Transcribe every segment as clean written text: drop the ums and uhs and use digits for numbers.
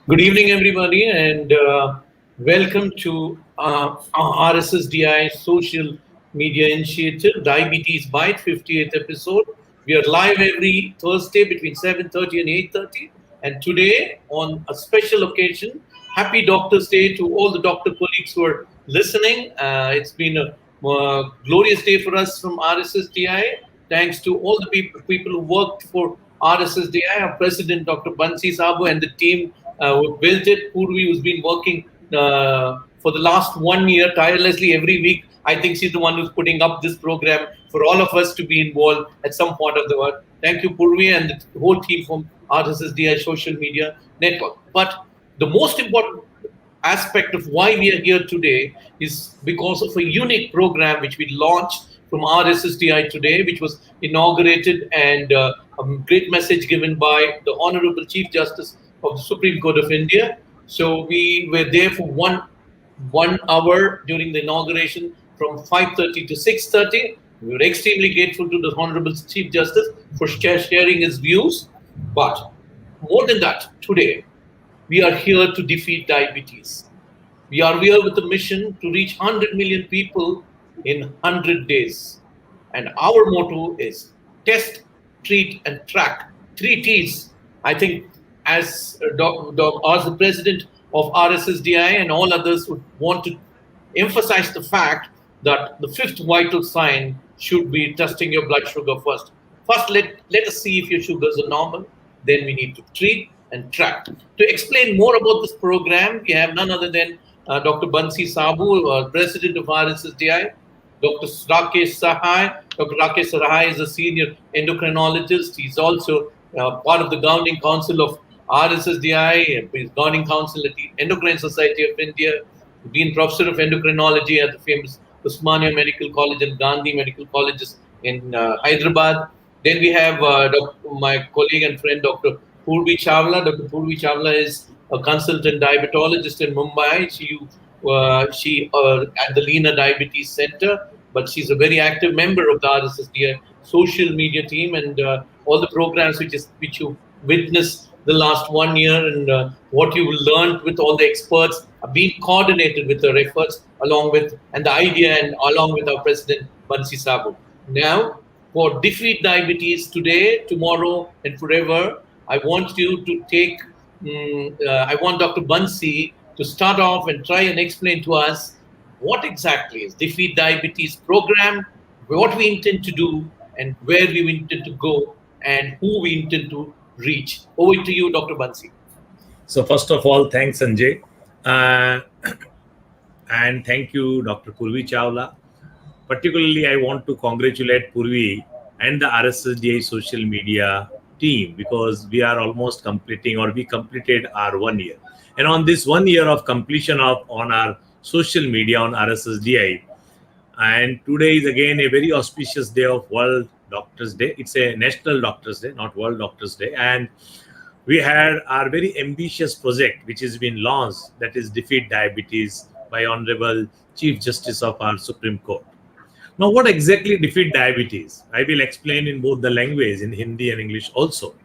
Good evening, everybody, and welcome to our RSSDI Social Media Initiative, Diabetes Bytes, 58th episode. We are live every Thursday between 7:30 and 8:30. And today, on a special occasion, happy Doctor's Day to all the doctor colleagues who are listening. It's been a glorious day for us from RSSDI. Thanks to all the people who worked for RSSDI, our president, Dr. Banshi Saboo, and the team who built it. Purvi, who's been working for the last 1 year tirelessly every week. I think she's the one who's putting up this program for all of us to be involved at some point of the world. Thank you, Purvi, and the whole team from RSSDI Social Media Network. But the most important aspect of why we are here today is because of a unique program which we launched from RSSDI today, which was inaugurated, and a great message given by the Honorable Chief Justice of the Supreme Court of India. So we were there for one hour during the inauguration from 5:30 to 6:30. We were extremely grateful to the Honorable Chief Justice for sharing his views. But more than that, today, we are here to defeat diabetes. We are here with a mission to reach 100 million people in 100 days. And our motto is test, treat, and track. 3 Ts. I think as the president of RSSDI and all others would want to emphasize the fact that the fifth vital sign should be testing your blood sugar first. First, let us see if your sugars are normal. Then we need to treat and track. To explain more about this program, we have none other than Dr. Banshi Saboo, president of RSSDI, Dr. Rakesh Sahay. Dr. Rakesh Sahay is a senior endocrinologist. He's also part of the governing council of RSSDI, he's governing council at the Endocrine Society of India, been professor of endocrinology at the famous Usmania Medical College and Gandhi Medical Colleges in Hyderabad. Then we have my colleague and friend, Dr. Purvi Chawla. Dr. Purvi Chawla is a consultant diabetologist in Mumbai. She at the Lena Diabetes Center, but she's a very active member of the RSSDI social media team, and all the programs which you witnessed the last 1 year, and what you learned with all the experts are being coordinated with our efforts along with our president Banshi Saboo. Now, for defeat diabetes today, tomorrow, and forever, I want you to take. I want Dr. Banshi to start off and try and explain to us what exactly is defeat diabetes program, what we intend to do, and where we intend to go, and who we intend to reach. Over to you, Dr. Banshi. So first of all, thanks, Sanjay. And thank you, Dr. Purvi Chawla. Particularly, I want to congratulate Purvi and the RSSDI social media team, because we are almost completing, or we completed our 1 year. And on this 1 year of completion on our social media on RSSDI, and today is again a very auspicious day of World Doctors Day. It's a National Doctors Day, not World Doctors Day. And we had our very ambitious project, which has been launched, that is Defeat Diabetes by Honorable Chief Justice of our Supreme Court. Now, what exactly defeat diabetes? I will explain in both the language, in Hindi and English also.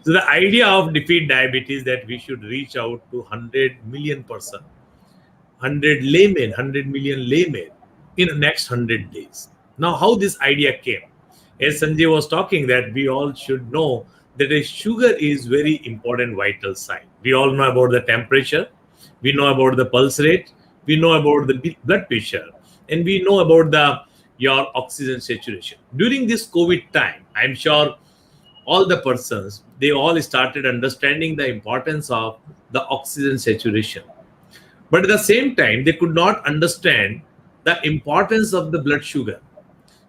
So the idea of defeat diabetes that we should reach out to 100 million person, 100 million laymen in the next 100 days. Now, how this idea came? As Sanjay was talking, that we all should know that a sugar is very important vital sign. We all know about the temperature, we know about the pulse rate, we know about the blood pressure, and we know about your oxygen saturation. During this COVID time, I'm sure all the persons, they all started understanding the importance of the oxygen saturation. But at the same time, they could not understand the importance of the blood sugar,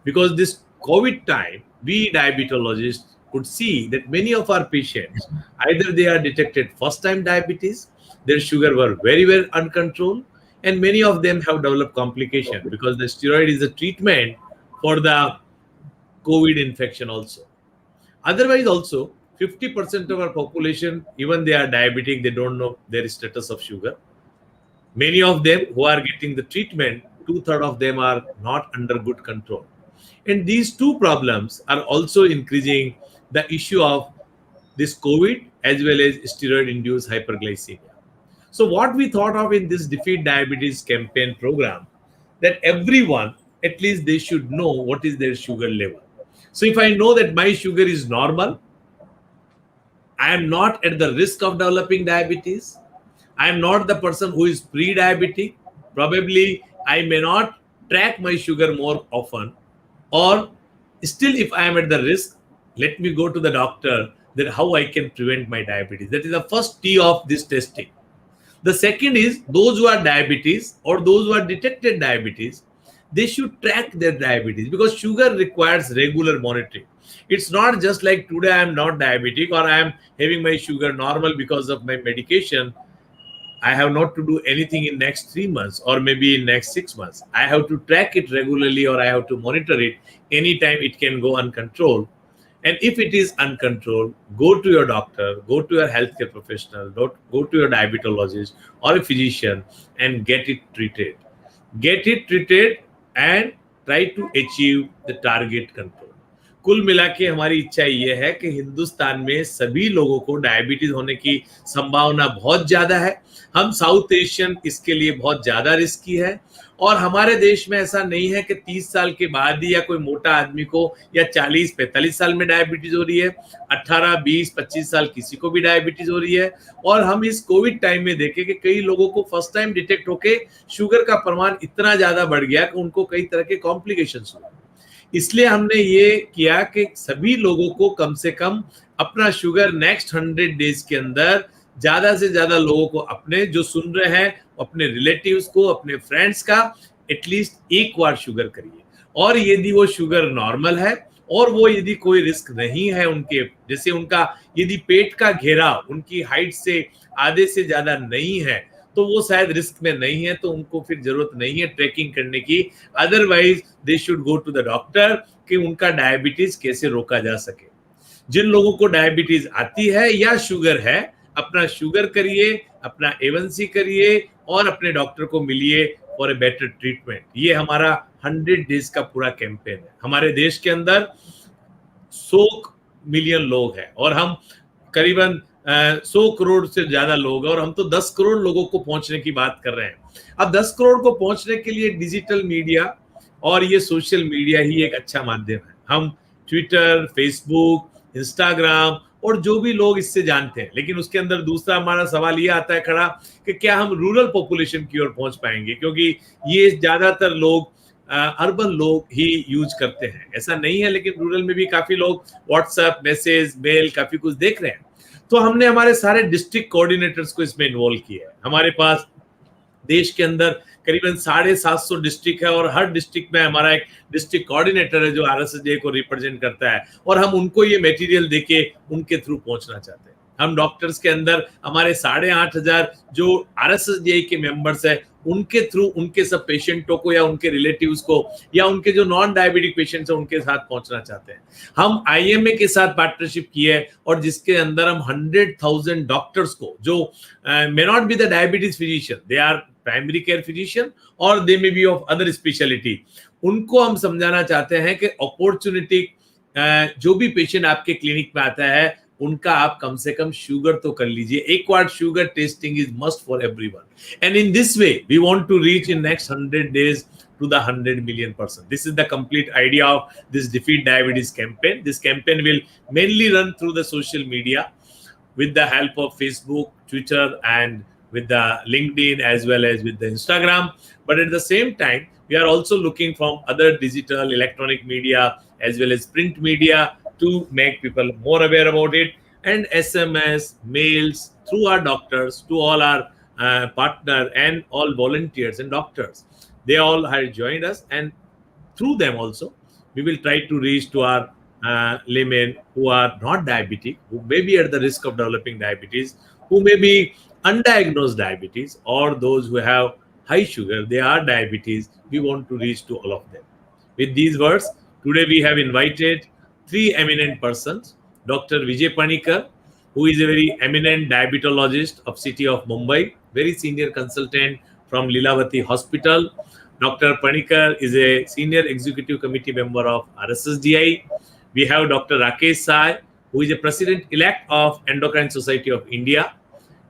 because this COVID time, we diabetologists could see that many of our patients, either they are detected first time diabetes, their sugar were very well uncontrolled, and many of them have developed complication, because the steroid is a treatment for the COVID infection also. Otherwise also, 50% of our population, even they are diabetic, they don't know their status of sugar. Many of them who are getting the treatment, 2/3 of them are not under good control. And these two problems are also increasing the issue of this COVID as well as steroid-induced hyperglycemia. So what we thought of in this Defeat Diabetes campaign program, that everyone, at least they should know what is their sugar level. So if I know that my sugar is normal, I am not at the risk of developing diabetes, I am not the person who is pre-diabetic, probably I may not track my sugar more often, or still if I am at the risk, let me go to the doctor, that how I can prevent my diabetes. That is the first T of this testing. The second is those who are diabetes or those who are detected diabetes, they should track their diabetes, because sugar requires regular monitoring. It's not just like today I am not diabetic or I am having my sugar normal because of my medication. I have not to do anything in next 3 months or maybe in next 6 months. I have to track it regularly, or I have to monitor it. Anytime it can go uncontrolled. And if it is uncontrolled, go to your doctor, go to your healthcare professional, go to your diabetologist or a physician and get it treated. Get it treated and try to achieve the target control. कुल मिला के हमारी इच्छा ये है कि हिंदुस्तान में सभी लोगों को डायबिटीज होने की संभावना बहुत ज्यादा है. हम साउथ एशियन इसके लिए बहुत ज्यादा रिस्की है, और हमारे देश में ऐसा नहीं है कि 30 साल के बाद ही या कोई मोटा आदमी को या 40-45 साल में डायबिटीज हो रही है, 18, 20, 25 साल किसी को भी डायबिटीज हो रही है. और हम इस कोविड टाइम में देखें कि कई लोगों को फर्स्ट टाइम डिटेक्ट होके शुगर का प्रमाण इतना ज्यादा बढ़ गया कि उनको कई तरह के कॉम्प्लिकेशंस हुए. इसलिए हमने ये किया कि सभी लोगों को कम से कम अपना शुगर नेक्स्ट 100 डेज के अंदर ज्यादा से ज्यादा लोगों को, अपने जो सुन रहे हैं, अपने रिलेटिव्स को, अपने फ्रेंड्स का एटलीस्ट एक बार शुगर करिए. और यदि वो शुगर नॉर्मल है और वो यदि कोई रिस्क नहीं है उनके, जैसे उनका यदि पेट का घेराव उनकी हाइट से आधे से ज्यादा नहीं है, तो वो शायद रिस्क में नहीं है, तो उनको फिर जरूरत नहीं है ट्रैकिंग करने की. Otherwise they should go to the doctor कि उनका डायबिटीज कैसे रोका जा सके. जिन लोगों को डायबिटीज आती है या शुगर है, अपना शुगर करिए, अपना A1C करिए और अपने डॉक्टर को मिलिए फॉर ए बेटर ट्रीटमेंट. ये हमारा 100 डेज का पूरा कैंपेन है. हमारे देश के अंदर 100 मिलियन लोग हैं और हम करीबन 100 करोड़ से ज्यादा लोग हैं, और हम तो 10 करोड़ लोगों को पहुंचने की बात कर रहे हैं. अब 10 करोड़ को पहुंचने के लिए डिजिटल मीडिया और ये सोशल मीडिया ही एक अच्छा माध्यम है. हम ट्विटर, फेसबुक, इंस्टाग्राम और जो भी लोग इससे जानते हैं, लेकिन उसके अंदर दूसरा हमारा सवाल ये आता है खड़ा कि क्या हम रूरल पॉपुलेशन की ओर पहुंच पाएंगे, क्योंकि ये ज्यादातर लोग अर्बन लोग ही यूज करते हैं. ऐसा नहीं है, लेकिन रूरल में भी काफी लोग व्हाट्सएप, मैसेज, मेल काफी कुछ देख रहे हैं. तो हमने हमारे सारे डिस्ट्रिक्ट कोऑर्डिनेटर्स को इसमें इन्वॉल्व किया है. हमारे पास देश के अंदर करीबन 750 डिस्ट्रिक्ट है, और हर डिस्ट्रिक्ट में हमारा एक डिस्ट्रिक्ट कोऑर्डिनेटर है जो RSSDI को रिप्रेजेंट करता है, और हम उनको ये मटेरियल देके उनके थ्रू पहुंचना चाहते हैं. हम डॉक्टर्स के अंदर हमारे 8,500 जो RSSDI के मेंबर्स है, उनके थ्रू उनके सब पेशेंटों को या उनके रिलेटिव्स को या उनके जो नॉन डायबिटिक पेशेंट्स हैं उनके साथ पहुंचना चाहते हैं. हम IMA के साथ पार्टनरशिप की है, और जिसके अंदर हम 100,000 डॉक्टर्स को, जो may not be the diabetes physician, they are primary care physician और they may be of other speciality, उनको हम समझाना चाहते हैं कि अपॉर्चुनिटी, जो भी पेशेंट आपके क्लिनिक में आता है उनका आप कम से कम शुगर तो कर लीजिए. एक बार sugar testing is must for everyone, and in this way we want to reach in next 100 days to the 100 million person. This is the complete idea of this Defeat Diabetes campaign. This campaign will mainly run through the social media with the help of Facebook, Twitter, and with the LinkedIn as well as with the Instagram. But at the same time, we are also looking from other digital electronic media as well as print media to make people more aware about it, and SMS, mails through our doctors to all our partner and all volunteers and doctors. They all have joined us, and through them also we will try to reach to our laymen who are not diabetic, who may be at the risk of developing diabetes, who may be undiagnosed diabetes, or those who have high sugar, they are diabetes. We want to reach to all of them. With these words, today we have invited 3 eminent persons. Dr. Vijay Panikar, who is a very eminent diabetologist of city of Mumbai, very senior consultant from Lilavati Hospital. Dr. Panikar is a senior executive committee member of RSSDI. We have Dr. Rakesh Sahay, who is a president-elect of Endocrine Society of India.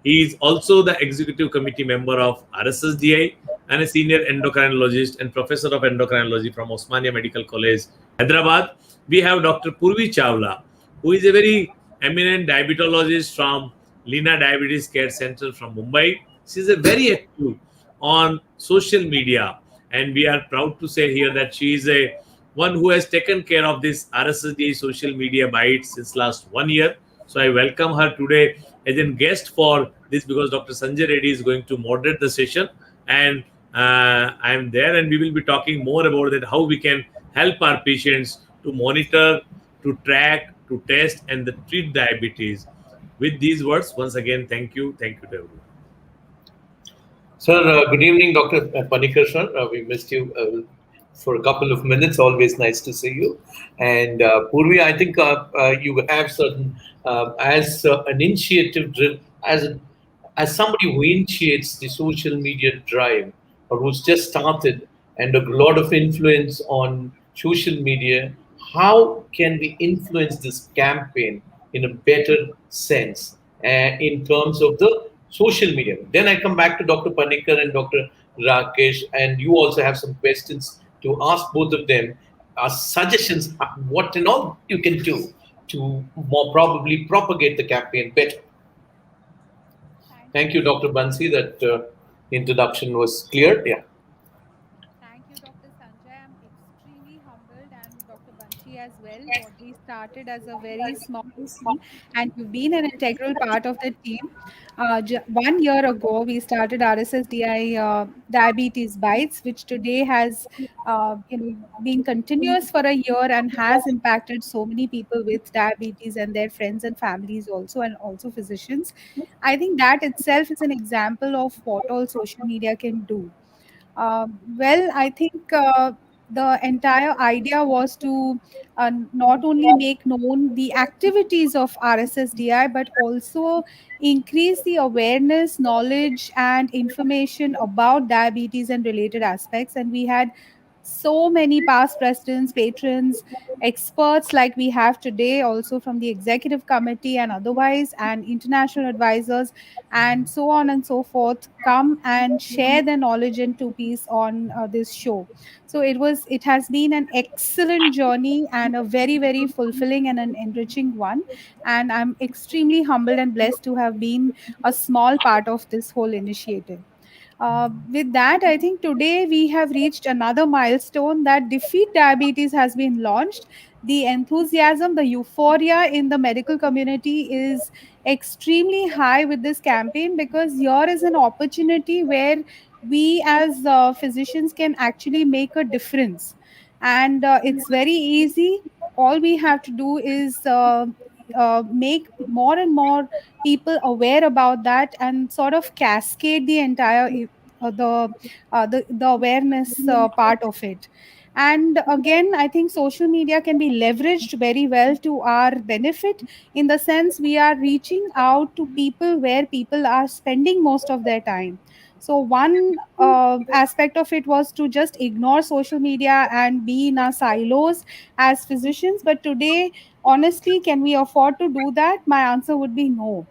He is also the executive committee member of RSSDI and a senior endocrinologist and professor of endocrinology from Osmania Medical College, Hyderabad. We have Dr. Purvi Chawla, who is a very eminent diabetologist from Lina Diabetes Care Center from Mumbai. She is a very active on social media, and we are proud to say here that she is a one who has taken care of this RSSDI social media bytes since last 1 year. So I welcome her today as a guest for this because Dr. Sanjay Reddy is going to moderate the session, and I am there, and we will be talking more about that, how we can help our patients to monitor, to track, to test, and to treat diabetes. With these words, once again, thank you to everyone. Sir, good evening, Dr. Panikar, sir. We missed you for a couple of minutes. Always nice to see you. And Purvi, I think you have certain, as an initiative, as somebody who initiates the social media drive or who's just started and a lot of influence on social media, how can we influence this campaign in a better sense in terms of the social media? Then I come back to Dr. Panikar and Dr. Rakesh, and you also have some questions to ask both of them, suggestions, what and all you can do to more probably propagate the campaign better. Thank you, Dr. Banshi. That introduction was clear. Yeah. Thank you, Dr. Sanjay. I'm extremely humbled, and Dr. Banshi as well. What we started as a very small team, and you've been an integral part of the team. 1 year ago, we started RSSDI Diabetes Bytes, which today has been continuous for a year and has impacted so many people with diabetes and their friends and families also, and also physicians. I think that itself is an example of what all social media can do. Well, I think the entire idea was to not only make known the activities of RSSDI, but also increase the awareness, knowledge, and information about diabetes and related aspects. And we had so many past presidents, patrons, experts like we have today, also from the executive committee and otherwise, and international advisors, and so on and so forth, come and share their knowledge and two piece on this show. So it has been an excellent journey and a very, very fulfilling and an enriching one. And I'm extremely humbled and blessed to have been a small part of this whole initiative. With that, I think today we have reached another milestone, that Defeat Diabetes has been launched. The enthusiasm, the euphoria in the medical community is extremely high with this campaign, because here is an opportunity where we as physicians can actually make a difference. And it's very easy. All we have to do is make more and more people aware about that, and sort of cascade the entire the awareness part of it. And again, I think social media can be leveraged very well to our benefit, in the sense we are reaching out to people where people are spending most of their time. So one aspect of it was to just ignore social media and be in our silos as physicians. But today, honestly, can we afford to do that? My answer would be no.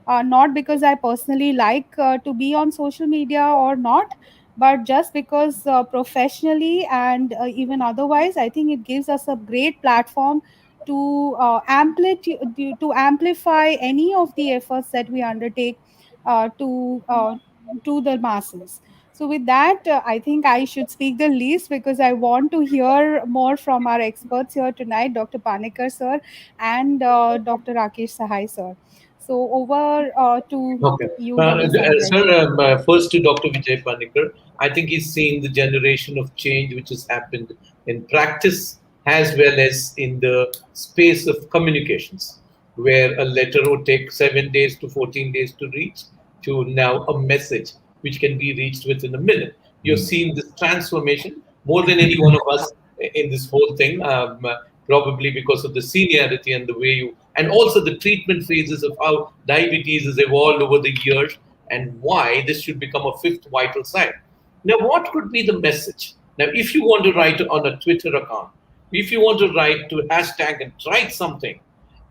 Not because I personally like to be on social media or not, but just because professionally and even otherwise, I think it gives us a great platform to amplify any of the efforts that we undertake to the masses. So with that, I think I should speak the least, because I want to hear more from our experts here tonight, Dr. Panikar sir and Dr. Rakesh Sahay sir. So over to Okay. you, Dr. Sanjay. Sir, first to Dr. Vijay Panikar. I think he's seen the generation of change which has happened in practice as well as in the space of communications, where a letter would take 7 days to 14 days to reach, to now a message which can be reached within a minute. You're seeing this transformation more than any one of us in this whole thing, probably because of the seniority and the way you, and also the treatment phases of how diabetes has evolved over the years and why this should become a fifth vital sign. Now, what could be the message? Now, if you want to write on a Twitter account, if you want to write to hashtag and write something,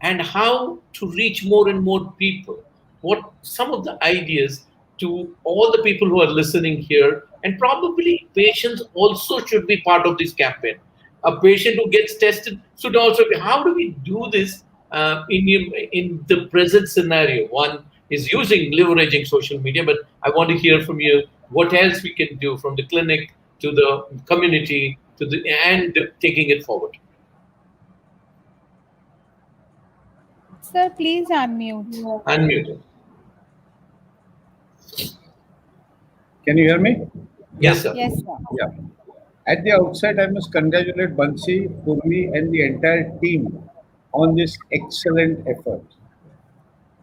and how to reach more and more people. What some of the ideas to all the people who are listening here, and probably patients also should be part of this campaign. A patient who gets tested should also be. How do we do this in the present scenario? One is using leveraging social media, but I want to hear from you what else we can do from the clinic to the community to the and taking it forward. Sir, please unmute. Unmuted. Can you hear me? Yes, sir. Yes, sir. Yeah. At the outset, I must congratulate Banshi, Purvi, and the entire team on this excellent effort.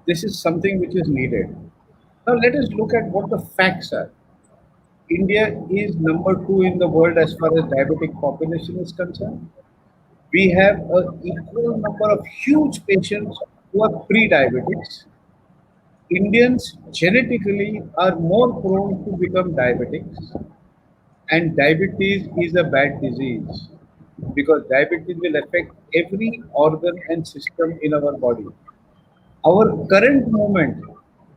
This is something which is needed. Now, let us look at what the facts are. India is number two in the world as far as diabetic population is concerned. We have an equal number of huge patients who are pre-diabetics. Indians genetically are more prone to become diabetics, and diabetes is a bad disease because diabetes will affect every organ and system in our body. Our current movement,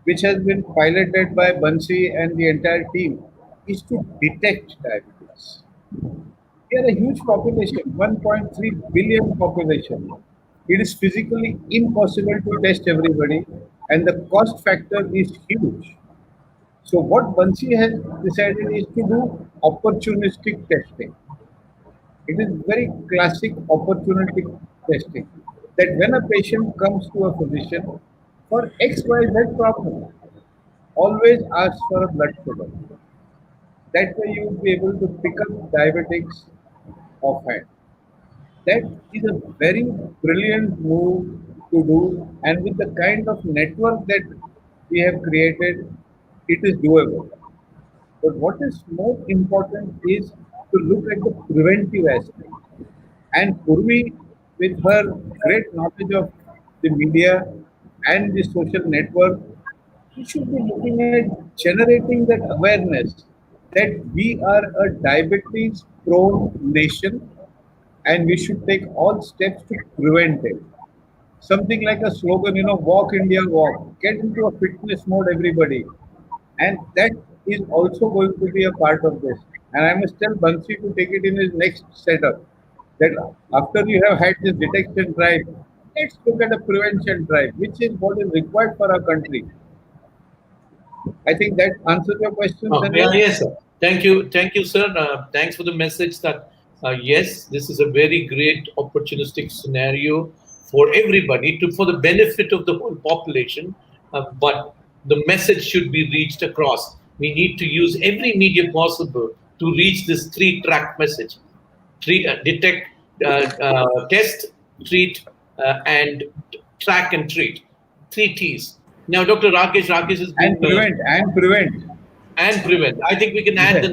which has been piloted by Bansi and the entire team, is to detect diabetes. We are a huge population, 1.3 billion population. It is physically impossible to test everybody, and the cost factor is huge. So what Bansi has decided is to do opportunistic testing. It is very classic opportunistic testing. That when a patient comes to a physician for XYZ problem, always ask for a blood sugar. That way you will be able to pick up diabetics offhand. That is a very brilliant move to do, and with the kind of network that we have created, it is doable. But what is more important is to look at the preventive aspect. And Purvi, with her great knowledge of the media and the social network, we should be looking at generating that awareness that we are a diabetes prone nation and we should take all steps to prevent it. Something like a slogan, walk India, walk. Get into a fitness mode, everybody. And that is also going to be a part of this. And I must tell Bansi to take it in his next setup. That after you have had this detection drive, let's look at a prevention drive, which is what is required for our country. I think that answers your question, Oh, yeah, Sanjay. yes, sir. Thank you, sir. Thanks for the message that yes, this is a very great opportunistic scenario for everybody for the benefit of the whole population. But the message should be reached across. We need to use every media possible to reach this three-track message: detect, test, treat, and track and treat. Three T's. Now, Dr. Rakesh has been and prevent. I think we can add Yes.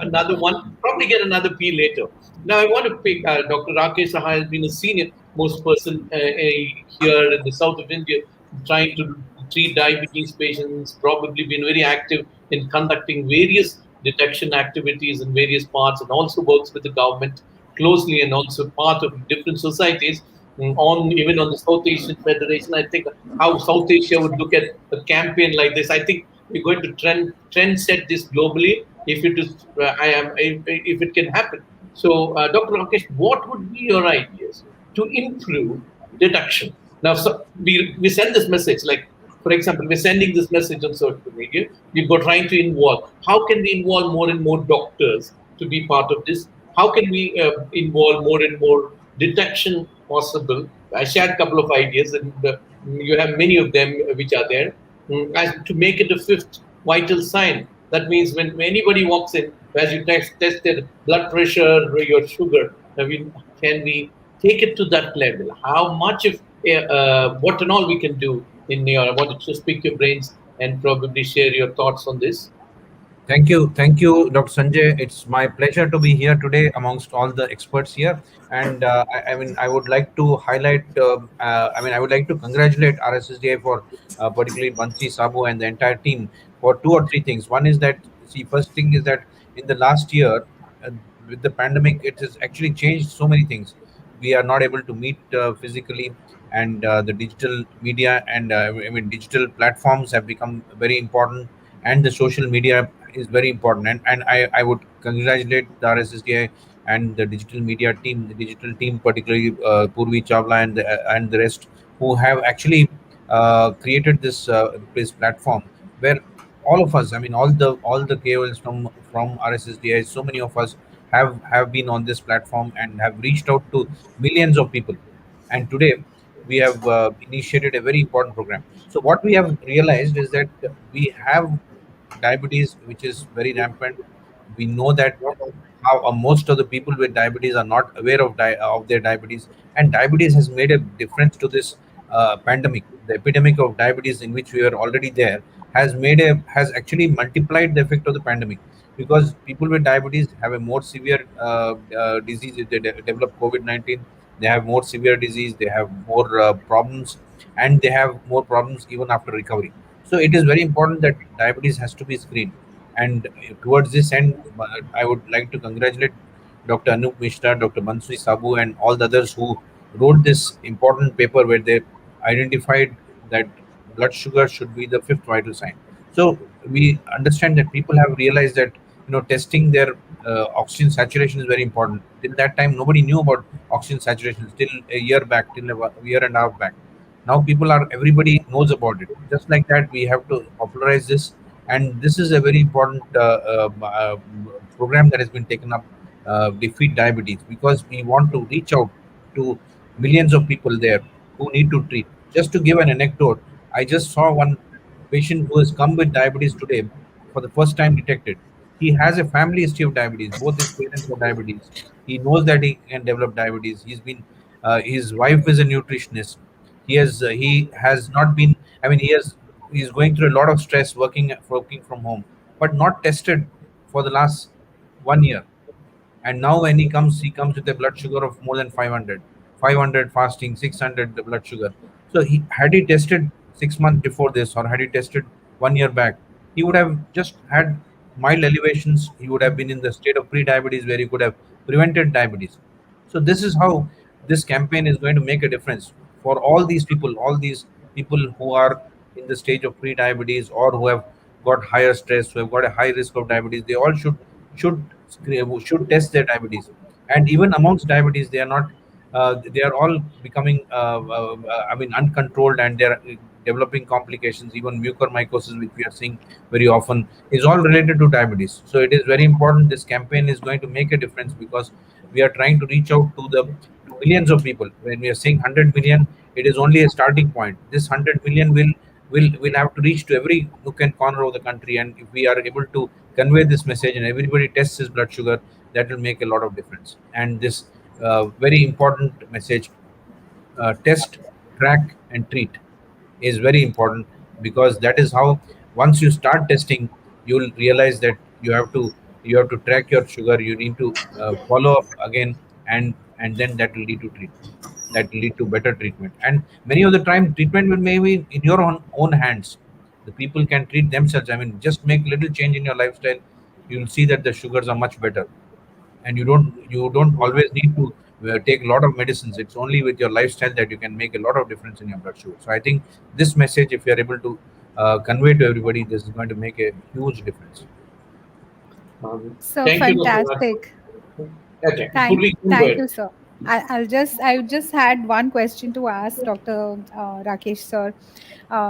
another one. Probably get another P later. Now I want to pick Dr. Rakesh Sahay has been a senior most person here in the south of India, trying to treat diabetes patients. Probably been very active in conducting various detection activities in various parts, and also works with the government closely, and also part of different societies. On even on the South Asian Federation, I think how South Asia would look at a campaign like this. I think we're going to trend set this globally if it is if it can happen. So, Dr. Rakesh, what would be your ideas to improve deduction? Now, so we send this message, like for example, we're sending this message on social media. We're trying to involve. How can we involve more and more doctors to be part of this? How can we involve more and more detection possible? I shared a couple of ideas, and you have many of them which are there. As to make it a fifth vital sign. That means when anybody walks in, as you test their blood pressure or your sugar, can we take it to that level? How much of what and all we can do in your? I want to just pick your brains and probably share your thoughts on this. Thank you, Dr. Sanjay. It's my pleasure to be here today amongst all the experts here. And I would like to highlight. I would like to congratulate RSSDI for particularly Banshi Saboo and the entire team for two or three things. One is that, see, first thing is that in the last year, with the pandemic, it has actually changed so many things. we are not able to meet physically, and the digital media and digital platforms have become very important, and the social media is very important. And I would congratulate the RSSDI and the digital media team, the digital team, particularly Purvi Chawla and the rest, who have actually created this platform where all of us, I mean, all the KOLs from RSSDI, so many of us have been on this platform and have reached out to millions of people. And today we have initiated a very important program. So what we have realized is that we have diabetes, which is very rampant. We know that how most of the people with diabetes are not aware of their diabetes, and diabetes has made a difference to this pandemic. The epidemic of diabetes, in which we are already there, has actually multiplied the effect of the pandemic, because people with diabetes have a more severe disease. If they develop COVID-19, they have more severe disease, they have more problems, and they have more problems even after recovery. So it is very important that diabetes has to be screened. And towards this end, I would like to congratulate Dr. Anup Mishra, Dr. Banshi Saboo, and all the others who wrote this important paper where they identified that blood sugar should be the fifth vital sign. So we understand that people have realized that testing their oxygen saturation is very important. Till that time, nobody knew about oxygen saturation. Till a year back, till a year and a half back, now everybody knows about it. Just like that, we have to popularize this, and this is a very important program that has been taken up, defeat diabetes, because we want to reach out to millions of people there who need to treat. Just to give an anecdote, I just saw one patient who has come with diabetes today, for the first time detected. He has a family history of diabetes. Both his parents have diabetes. He knows that he can develop diabetes. His wife is a nutritionist. He has not been, I mean, he's going through a lot of stress working from home, but not tested for the last 1 year. And now when he comes with a blood sugar of more than 500, 500 fasting, 600 the blood sugar. So had he tested 6 months before this, or had he tested 1 year back, he would have just had mild elevations. He would have been in the state of pre-diabetes, where he could have prevented diabetes. So this is how this campaign is going to make a difference for all these people who are in the stage of pre-diabetes, or who have got higher stress, who have got a high risk of diabetes. They all should should test their diabetes. And even amongst diabetes, they are all becoming uncontrolled, and they are developing complications. Even mucormycosis, which we are seeing very often, is all related to diabetes. So it is very important. This campaign is going to make a difference, because we are trying to reach out to millions of people. When we are saying 100 million, it is only a starting point. This 100 million will have to reach to every nook and corner of the country. And if we are able to convey this message, and everybody tests his blood sugar, that will make a lot of difference. And this very important message, test, track, and treat, is very important, because that is how, once you start testing, you will realize that you have to track your sugar. You need to follow up again, and then that will lead to treatment. That will lead to better treatment. And many of the time, treatment will maybe in your own hands. The people can treat themselves. I mean, just make little change in your lifestyle. You will see that the sugars are much better, and you don't always need to take a lot of medicines. It's only with your lifestyle that you can make a lot of difference in your blood sugar. So I think this message, if you are able to convey to everybody, this is going to make a huge difference. So Thank you, Dr. fantastic. Okay, Thank, Purvi, go thank ahead. you, sir. I just had one question to ask Dr. Rakesh, sir.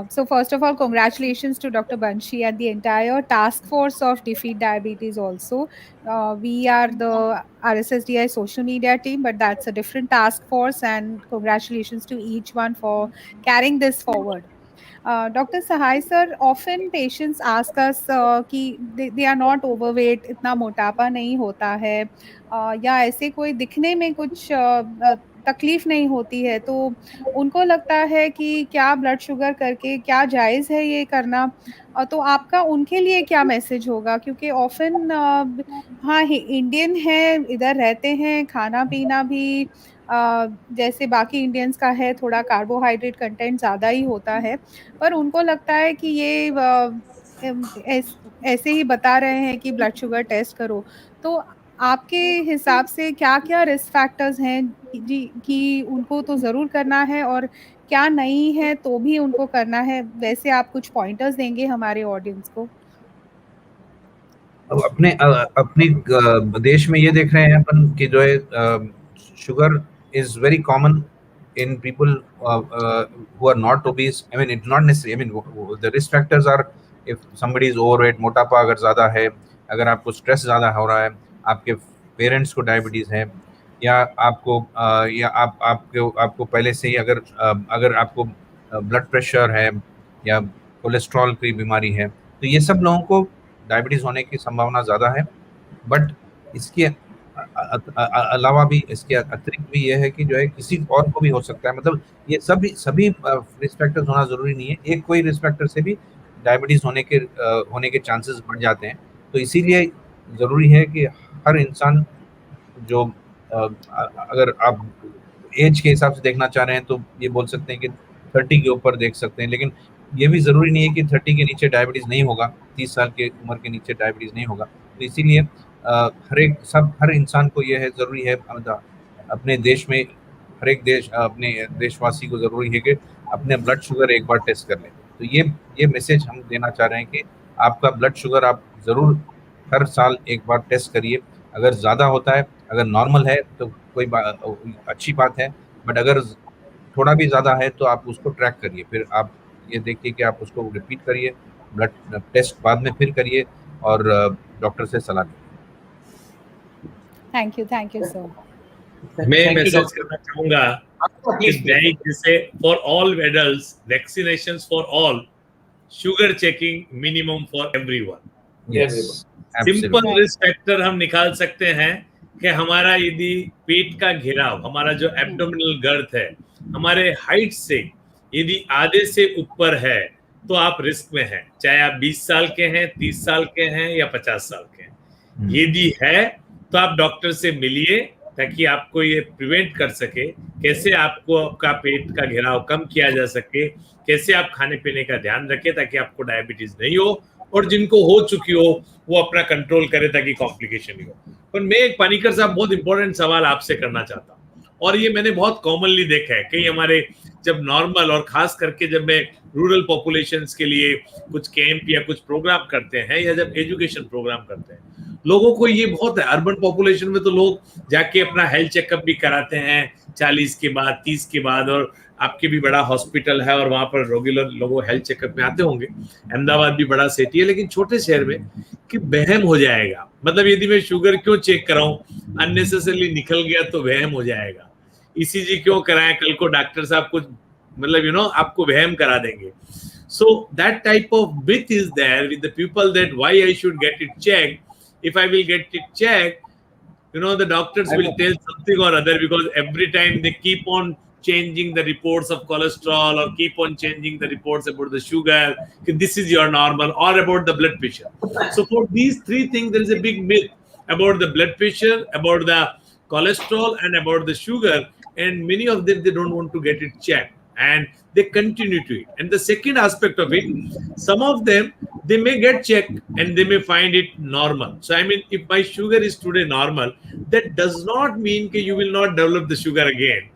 So first of all, congratulations to Dr. Banshi and the entire task force of Defeat Diabetes. Also, we are the RSSDI social media team, but that's a different task force. And congratulations to each one for carrying this forward. Dr. Sahai sir, often patients ask us कि they are not overweight, इतना मोटापा नहीं होता है, या ऐसे कोई दिखने में कुछ तकलीफ नहीं होती है, तो उनको लगता है कि क्या ब्लड शुगर करके क्या जायज़ है ये करना? तो आपका उनके लिए क्या मैसेज होगा? क्योंकि ऑफ़न हाँ, इंडियन हैं, इधर रहते हैं, खाना-पीना भी जैसे बाकी इंडियंस का है, थोड़ा कार्बोहाइड्रेट कंटेंट ज़्यादा ही होता है। पर उनको लगता है कि ये ऐसे ही बता रहे हैं कि ब्लड शुगर टेस्ट करो। तो आपके हिसाब से क्या-क्या रिस्क फैक्टर्स हैं जी कि उनको तो ज़रूर करना है, और क्या नहीं है तो भी उनको करना है, वैसे आप कुछ पॉइंटर्स देंगे हमारे ऑडियंस को? अब अपने देश में ये देख रहे हैं अपन कि जो है sugar is very common in people who are not obese. I mean, it's not necessary. I mean, the risk factors are if somebody is overweight, मोटापा अगर ज़्यादा है, अगर आपको स्ट्रेस ज़्यादा हो रहा है, आपके पेरेंट्स को डायबिटीज़ है, या आपको या आपको पहले से ही अगर आपको ब्लड प्रेशर है या कोलेस्ट्रॉल की बीमारी है, तो ये सब लोगों को डायबिटीज़ होने की संभावना ज़्यादा है. बट इसके अलावा भी, इसके अतिरिक्त भी ये है कि जो है किसी और को भी हो सकता है. मतलब ये सभी रिस्क फैक्टर्स होना जरूरी नहीं है. एक कोई रिस्क फैक्टर से भी डायबिटीज होने के चांसेस बढ़ जाते हैं. तो इसीलिए जरूरी है कि हर इंसान जो अगर आप एज के हिसाब से देखना चाह रहे हैं तो ये बोल सकते हैं कि 30 के ऊपर देख सकते हैं, लेकिन ये भी जरूरी नहीं है कि 30 के नीचे डायबिटीज नहीं होगा, 30 साल की उम्र के नीचे डायबिटीज नहीं होगा. तो इसीलिए हर इंसान को यह है, जरूरी है अपने देश में हर एक अपने देशवासी को जरूरी है कि अपने ब्लड शुगर एक बार टेस्ट कर लें. तो ये मैसेज हम देना चाह रहे हैं कि आपका ब्लड शुगर आप जरूर हर साल एक बार टेस्ट करिए. अगर ज़्यादा होता है, अगर नॉर्मल है तो कोई अच्छी बात है, बट अगर थोड़ा भी ज़्यादा है तो आप उसको ट्रैक करिए. फिर आप ये देखिए कि आप उसको रिपीट करिए, ब्लड टेस्ट बाद में फिर करिए और डॉक्टर से सलाह लीजिए. Thank you sir. मैं मैसेज करना चाहूंगा कि जैसे for all adults vaccinations for all, sugar checking minimum for everyone. Simple risk factor हम निकाल सकते हैं कि हमारा यदि पेट का घेराव, हमारा जो एब्डोमिनल गर्थ है, हमारे हाइट से यदि आधे से ऊपर है तो आप रिस्क में हैं, चाहे आप 20 साल के हैं, 30 साल के हैं या 50 साल के हैं. यदि है तो आप डॉक्टर से मिलिए ताकि आपको ये प्रिवेंट कर सके, कैसे आपको आपका पेट का घेराव कम किया जा सके, कैसे आप खाने पीने का ध्यान रखें ताकि आपको डायबिटीज नहीं हो, और जिनको हो चुकी हो वो अपना कंट्रोल करे ताकि कॉम्प्लिकेशन नहीं हो. पर मैं एक पानीकर साहब बहुत इंपॉर्टेंट सवाल आपसे करना चाहता हूँ, और ये मैंने बहुत कॉमनली देखा है कई हमारे जब नॉर्मल और खास करके जब मैं रूरल पॉपुलेशंस के लिए कुछ कैंप या कुछ प्रोग्राम करते हैं या जब एजुकेशन प्रोग्राम करते हैं, लोगों को ये बहुत है. अर्बन पॉपुलेशन में तो लोग जाके अपना हेल्थ चेकअप भी कराते हैं 40 के बाद, 30 के बाद, और आपके भी बड़ा हॉस्पिटल है और वहां पर रेगुलर लोग हेल्थ चेकअप में आते होंगे. अहमदाबाद भी बड़ा सिटी है, लेकिन छोटे शहर में कि वहम हो जाएगा. मतलब यदि मैं शुगर क्यों चेक कराऊं, अननेसेसरली निकल गया तो वहम हो जाएगा. ईसीजी क्यों कराएं, कल को डॉक्टर साहब कुछ मतलब आपको वहम करा देंगे. So that type of myth is there with the people that why I should get it checked. If I will get it checked, the doctors will tell something or other, because every time they keep on changing the reports of cholesterol or keep on changing the reports about the sugar, this is your normal, or about the blood pressure. So for these three things, there is a big myth about the blood pressure, about the cholesterol, and about the sugar. And many of them, they don't want to get it checked, and they continue to it. And the second aspect of it, some of them, they may get checked and they may find it normal. So I mean, if my sugar is today normal, that does not mean that you will not develop the sugar again.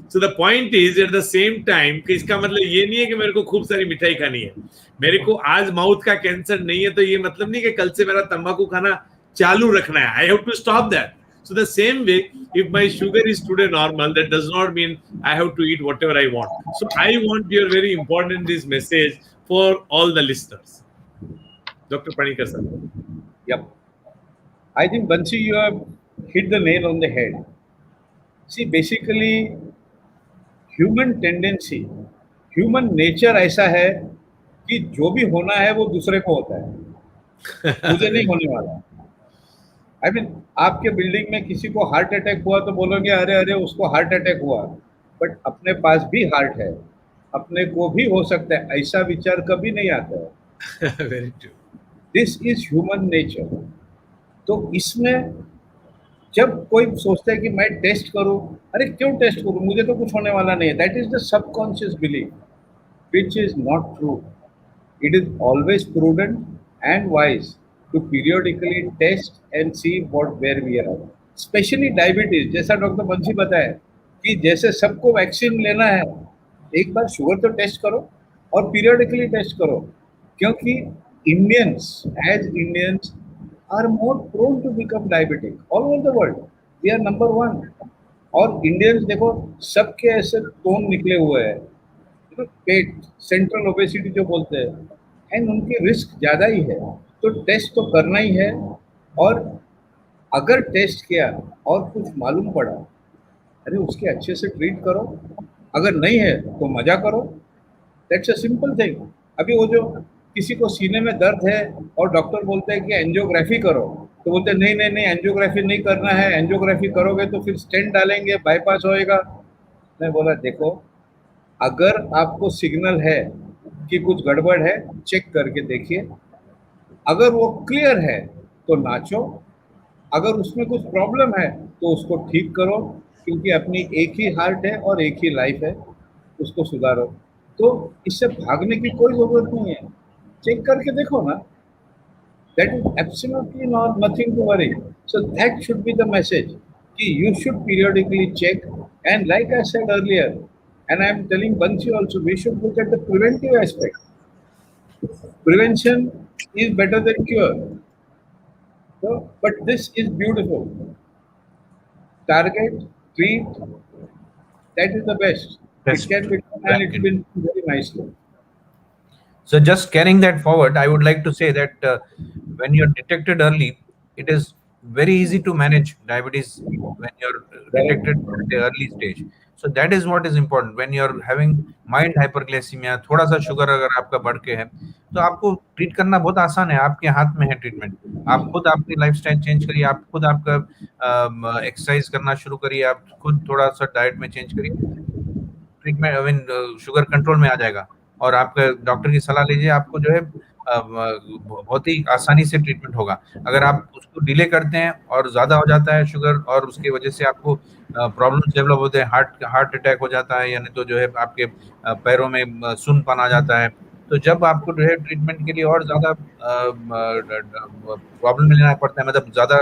So the point is, at the same time, कि इसका मतलब ये नहीं है कि मेरे को खूब सारी मिठाई खानी है, मेरे को आज माउथ का कैंसर नहीं है तो ये मतलब नहीं कि कल से मेरा तंबाकू खाना चालू रखना है. I have to stop that. So the same way, if my sugar is today normal, that does not mean I have to eat whatever I want. So I want your very important this message for all the listeners. Dr. Panikar sir. Yep. I think, Banshi, you have hit the nail on the head. See, basically, human tendency, human nature ऐसा है कि जो भी होना है वो दूसरे को होता है, मुझे नहीं होने वाला. I mean, आपके बिल्डिंग में किसी को हार्ट अटैक हुआ तो बोलोगे अरे अरे उसको हार्ट अटैक हुआ, बट अपने पास भी हार्ट है, अपने को भी हो सकता है, ऐसा विचार कभी नहीं आता है. Very true. This is human nature. तो इसमें जब कोई सोचता है कि मैं टेस्ट करूं, अरे क्यों टेस्ट करूं, मुझे तो कुछ होने वाला नहीं है, that is the subconscious belief, which is not true. It is always prudent and wise to periodically test and see where we are at. Especially diabetes, जैसा डॉक्टर बंशी बताया, कि जैसे सबको वैक्सीन लेना है, एक बार शुगर तो टेस्ट करो और पीरियडिकली टेस्ट करो, क्योंकि Indians as Indians are more prone to become diabetic all over the world. We are number 1। और इंडियंस देखो सबके ऐसे टोन निकले हुए हैं, पेट सेंट्रल ओबेसिटी जो बोलते हैं, एंड उनकी रिस्क ज़्यादा ही है। तो टेस्ट तो करना ही है, और अगर टेस्ट किया और कुछ मालूम पड़ा, अरे उसके अच्छे से ट्रीट करो, अगर नहीं है तो मजा करो। That's a simple thing. अभी वो जो किसी को सीने में दर्द है और डॉक्टर बोलते हैं कि एंजियोग्राफी करो, तो बोलते हैं नहीं नहीं नहीं, एंजियोग्राफी नहीं करना है, एंजियोग्राफी करोगे तो फिर स्टेंट डालेंगे, बाईपास होएगा। मैं बोला देखो, अगर आपको सिग्नल है कि कुछ गड़बड़ है, चेक करके देखिए, अगर वो क्लियर है तो नाचो, अगर उसमें कुछ प्रॉब्लम है तो उसको ठीक करो, क्योंकि अपनी एक ही हार्ट है और एक ही लाइफ है, उसको सुधारो। तो इससे भागने की कोई जरूरत नहीं है, चेक करके देखो ना। That is absolutely not nothing to worry. So that should be the message कि you should periodically check, and like I said earlier, and I am telling Banshi also, we should look at the preventive aspect. Prevention is better than cure. So, but this is beautiful. Target, treat, that is the best. Yes. It can be done, and it will be very nicely. So just carrying that forward, I would like to say that when you're detected early, it is very easy to manage diabetes when you're detected at the early stage. So that is what is important. When you're having mild hyperglycemia, थोड़ा सा sugar अगर आपका बढ़ के है, तो आपको treat करना बहुत आसान है, आपके हाथ में है ट्रीटमेंट। आप खुद अपनी लाइफस्टाइल चेंज करिए, आप खुद आपका एक्सरसाइज करना शुरू करिए, आप खुद थोड़ा सा डाइट में चेंज करिए, treatment I mean sugar control में आ जाएगा। और आपका डॉक्टर की सलाह लीजिए, आपको जो है बहुत ही आसानी से ट्रीटमेंट होगा। अगर आप उसको डिले करते हैं और ज़्यादा हो जाता है शुगर, और उसकी वजह से आपको प्रॉब्लम्स डेवलप होते हैं, हार्ट अटैक हो जाता है, यानी तो जो है आपके पैरों में सुन्नपन आ जाता है। तो जब आपको जो है ट्रीटमेंट के लिए और ज़्यादा प्रॉब्लम लेना पड़ता है, मतलब ज़्यादा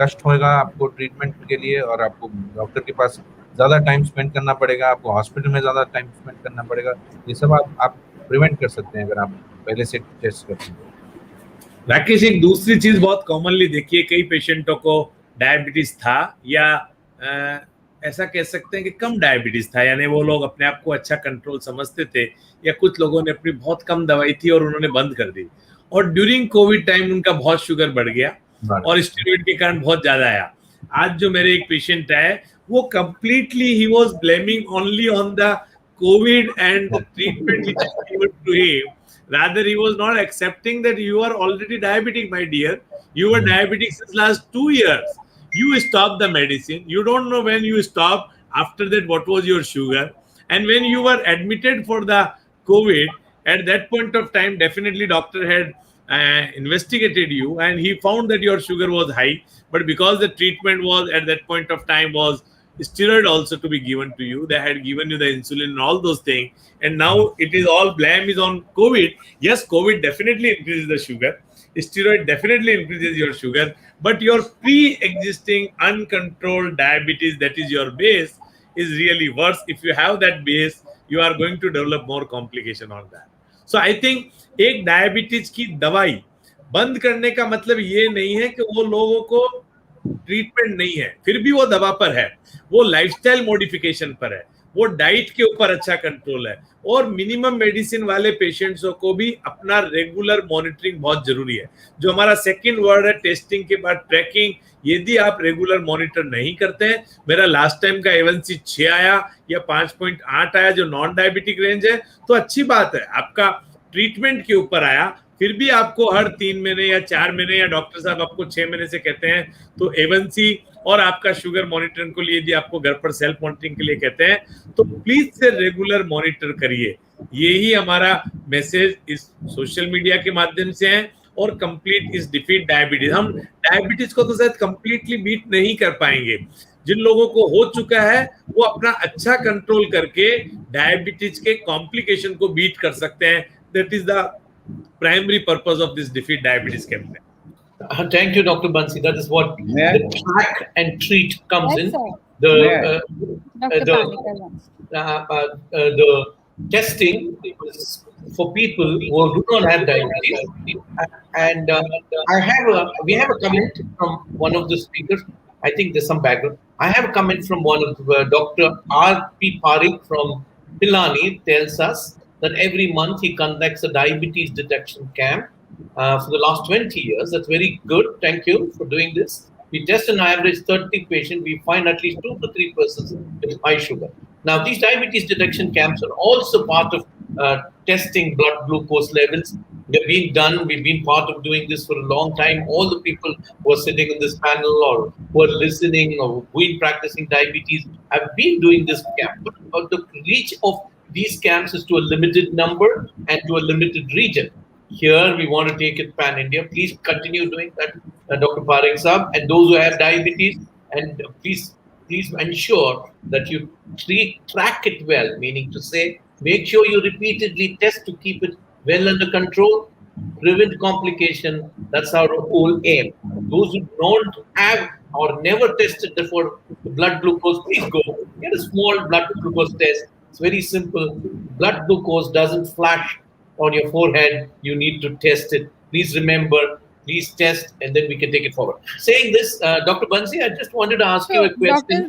कष्ट होगा आपको ट्रीटमेंट के लिए, और आपको डॉक्टर के पास ज़्यादा टाइम स्पेंड करना पड़ेगा, आपको हॉस्पिटल में ज़्यादा टाइम स्पेंड करना पड़ेगा। ये सब आप प्रिवेंट कर सकते हैं अगर आप पहले से टेस्ट करते हैं। राकेश, एक दूसरी चीज बहुत कॉमनली देखिए, कई पेशेंटों को डायबिटीज था, या ऐसा कह सकते हैं कि कम डायबिटीज था, यानी वो लोग अपने आप को अच्छा कंट्रोल समझते थे, या कुछ लोगों ने अपनी बहुत कम दवाई थी और उन्होंने बंद कर दी, और ड्यूरिंग कोविड टाइम उनका बहुत शुगर बढ़ गया और स्टेरॉइड के कारण बहुत ज्यादा आया। आज जो मेरे एक पेशेंट है, वो completely he was blaming only on the Covid and the treatment which is given to him. Rather, he was not accepting that you are already diabetic, my dear. You were diabetic since last 2 years. You stopped the medicine. You don't know when you stopped. After that, what was your sugar? And when you were admitted for the COVID, at that point of time, definitely doctor had investigated you, and he found that your sugar was high. But because the treatment was at that point of time was steroid also to be given to you, they had given you the insulin and all those things, and now it is all blame is on COVID. Yes, COVID definitely increases the sugar, steroid definitely increases your sugar, but your pre-existing uncontrolled diabetes, that is your base, is really worse. If you have that base, you are going to develop more complication on that. So I think एक diabetes की दवाई बंद करने का मतलब ये नहीं है कि वो लोगों को ट्रीटमेंट नहीं है, फिर भी वो दवा पर है, वो लाइफस्टाइल मॉडिफिकेशन पर है, वो डाइट के ऊपर अच्छा कंट्रोल है, और मिनिमम मेडिसिन वाले पेशेंट्सों को भी अपना रेगुलर मॉनिटरिंग बहुत जरूरी है। जो हमारा सेकंड वर्ड है टेस्टिंग के बाद ट्रैकिंग, यदि आप रेगुलर मॉनिटर नहीं करते हैं, मेरा लास्ट टाइम का A1C 6 आया या 5.8 आया, जो नॉन डायबिटिक रेंज है, तो अच्छी बात है, आपका ट्रीटमेंट के ऊपर आया, फिर भी आपको हर 3 महीने या 4 महीने या डॉक्टर साहब आपको 6 महीने से कहते हैं, तो A1C और आपका शुगर मॉनिटरिंग को लिए यदि आपको घर पर सेल्फ मॉनिटरिंग के लिए कहते हैं, तो प्लीज से रेगुलर मॉनिटर करिए। यही हमारा मैसेज इस सोशल मीडिया के माध्यम से है, और कंप्लीट इस डिफीट डायबिटीज। हम डायबिटीज को तो शायद कंप्लीटली बीट नहीं कर पाएंगे, जिन लोगों को हो चुका है वो अपना अच्छा कंट्रोल करके डायबिटीज के कॉम्प्लिकेशन को बीट कर सकते हैं। That is the primary purpose of this defeat diabetes campaign. Thank you, Dr. Banshi. That is what the track and treat comes Yes, in. sir. May I? Dr. The Panikar wants. the testing is for people who do not have diabetes. And we have a comment from one of the speakers. I think there's some background. I have a comment from one of Dr. R.P. Parikh from Pilani tells us that every month he conducts a diabetes detection camp for the last 20 years. That's very good. Thank you for doing this. We test an average 30 patients. We find at least 2 to 3 persons with high sugar. Now, these diabetes detection camps are also part of testing blood glucose levels. They're being done. We've been part of doing this for a long time. All the people who are sitting in this panel or who are listening or who've been practicing diabetes have been doing this camp. But the reach of these camps is to a limited number and to a limited region. Here, we want to take it pan-India. Please continue doing that, Dr. Parekh Saab, and those who have diabetes, and please ensure that you track it well, meaning to say, make sure you repeatedly test to keep it well under control, prevent complication. That's our whole aim. Those who don't have or never tested before the blood glucose, please go get a small blood glucose test. It's very simple. Blood glucose doesn't flash on your forehead. You need to test it. Please remember, please test, and then we can take it forward. Saying this, Dr. Banshi, I just wanted to ask you a question.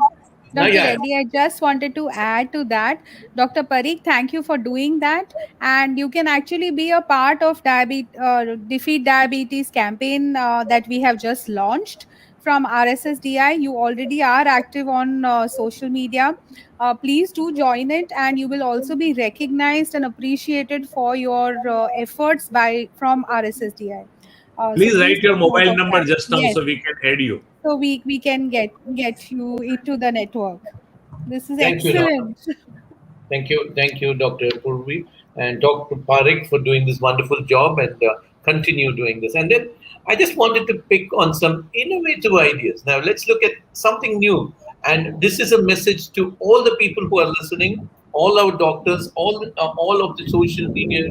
Dr. Reddy, I just wanted to add to that. Dr. Parikh, thank you for doing that. And you can actually be a part of Defeat Diabetes campaign that we have just launched from RSSDI. You already are active on social media. Please do join it, and you will also be recognized and appreciated for your efforts from RSSDI. Please write your mobile number just now so we can add you. So we can get you into the network. This is Thank excellent. Thank you, Dr. Purvi and Dr. Parekh for doing this wonderful job, and continue doing this. And then I just wanted to pick on some innovative ideas. Now let's look at something new. And this is a message to all the people who are listening, all our doctors, all of the social media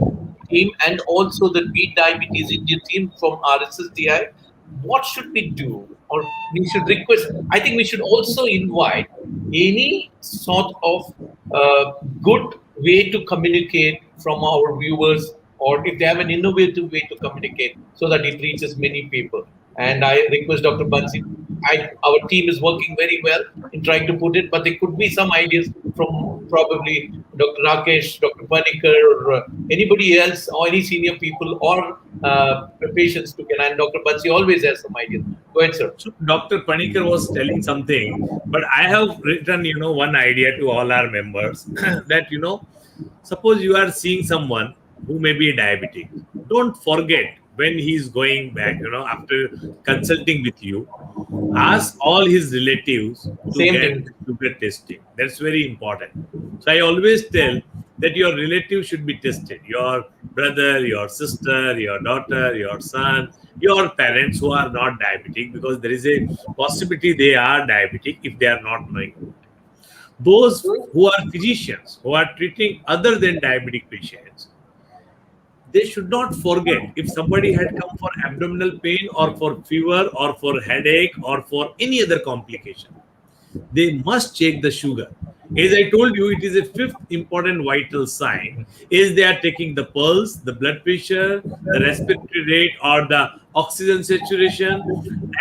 team, and also the Beat Diabetes India team from RSSDI. What should we do? Or we should request, I think we should also invite any sort of good way to communicate from our viewers, or if they have an innovative way to communicate so that it reaches many people. And I request Dr. Banshi, our team is working very well in trying to put it, but there could be some ideas from probably Dr. Rakesh, Dr. Panikar, or anybody else, or any senior people, or patients to can. And Dr. Banshi always has some ideas. Go ahead, sir. So Dr. Panikar was telling something, but I have written, one idea to all our members that, suppose you are seeing someone who may be diabetic. Don't forget, when he's going back, after consulting with you, ask all his relatives to get sugar testing. That's very important. So I always tell that your relatives should be tested. Your brother, your sister, your daughter, your son, your parents who are not diabetic, because there is a possibility they are diabetic if they are not knowing. Those who are physicians, who are treating other than diabetic patients, they should not forget, if somebody had come for abdominal pain or for fever or for headache or for any other complication, they must check the sugar. As I told you, it is a fifth important vital sign. Is they are taking the pulse, the blood pressure, the respiratory rate, or the oxygen saturation,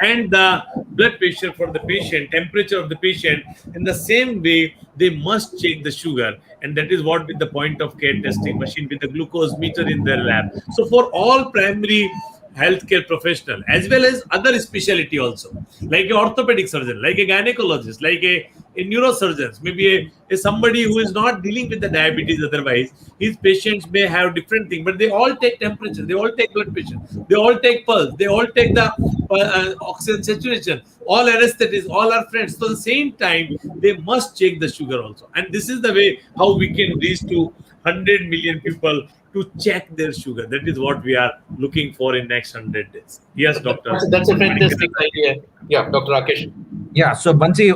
and the blood pressure for the patient, temperature of the patient. In the same way, they must check the sugar. And that is what with the point of care testing machine with the glucose meter in their lab. So for all primary healthcare professional, as well as other specialty also, like an orthopedic surgeon, like a gynecologist, like a neurosurgeon, maybe a somebody who is not dealing with the diabetes otherwise, his patients may have different things, but they all take temperature, they all take blood pressure, they all take pulse, they all take the oxygen saturation, all anesthetists, all our friends. So at the same time, they must check the sugar also. And this is the way how we can reach to 100 million people to check their sugar. That is what we are looking for in next 100 days. Yes, doctor. That's a fantastic idea. Yeah, Dr. Rakesh. Yeah, so Banshi,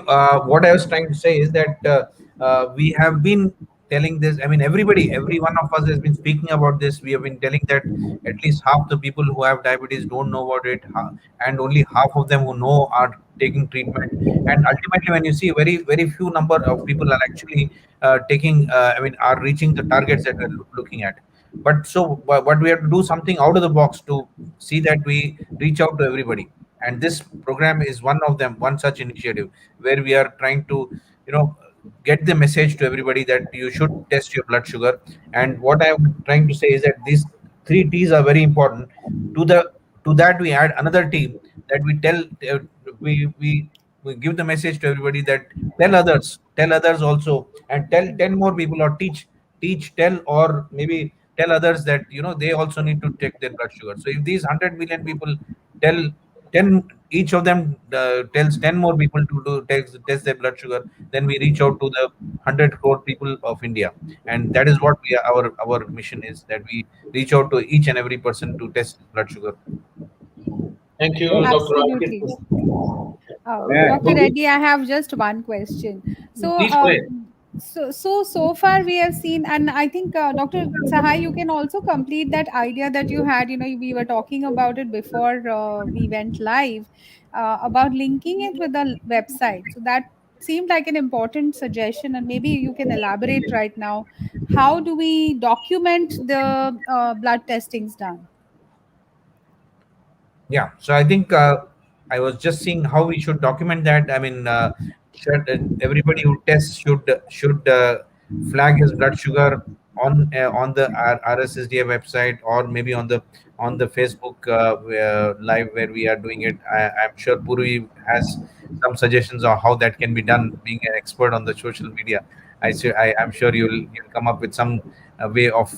what I was trying to say is that we have been telling this. I mean, everybody, every one of us has been speaking about this. We have been telling that at least half the people who have diabetes don't know about it, and only half of them who know are taking treatment. And ultimately, when you see very few number of people are actually taking, I mean, are reaching the targets that we're looking at. But so, but we have to do something out of the box to see that we reach out to everybody. And this program is one of them, one such initiative where we are trying to, you know, get the message to everybody that you should test your blood sugar. And what I'm trying to say is that these three T's are very important. To the to that we add another T, that we tell we give the message to everybody that tell others also, and tell 10 more people, or tell, or maybe tell others that they also need to check their blood sugar. So if these 100 million people tell 10, each of them tells 10 more people to test their blood sugar, then we reach out to the 100 crore people of India. And that is what our mission is, that we reach out to each and every person to test blood sugar. Thank you, Dr. Absolutely. Rakesh. Dr. Reddy, I have just one question. So, Please go ahead. so far we have seen, and I think Dr. Sahay, you can also complete that idea that you had. We were talking about it before we went live about linking it with the website. So that seemed like an important suggestion, and maybe you can elaborate right now. How do we document the blood testings done? Yeah, so I think I was just seeing how we should document that. I mean, everybody who tests should flag his blood sugar on the RSSDI website, or maybe on the Facebook live where we are doing it. I'm sure Purvi has some suggestions on how that can be done. Being an expert on the social media, I'm sure you'll come up with some way of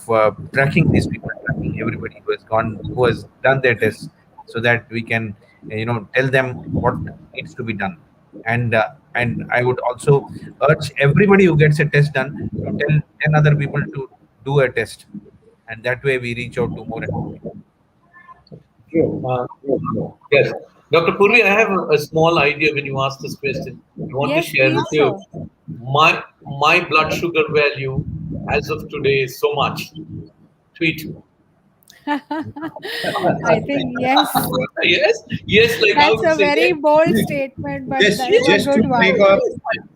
tracking these people, tracking everybody who has done their tests, so that we can tell them what needs to be done. And I would also urge everybody who gets a test done to tell 10 other people to do a test, and that way we reach out to more and more people. True. Uh, yes. Dr. Purvi, I have a small idea when you ask this question. I want to Yes, share please, with you. sir. My blood sugar value as of today is so much. Tweet. I think yes. Yes, yes, like how That's you a say very that. bold statement, but Just that's a just to good make one. a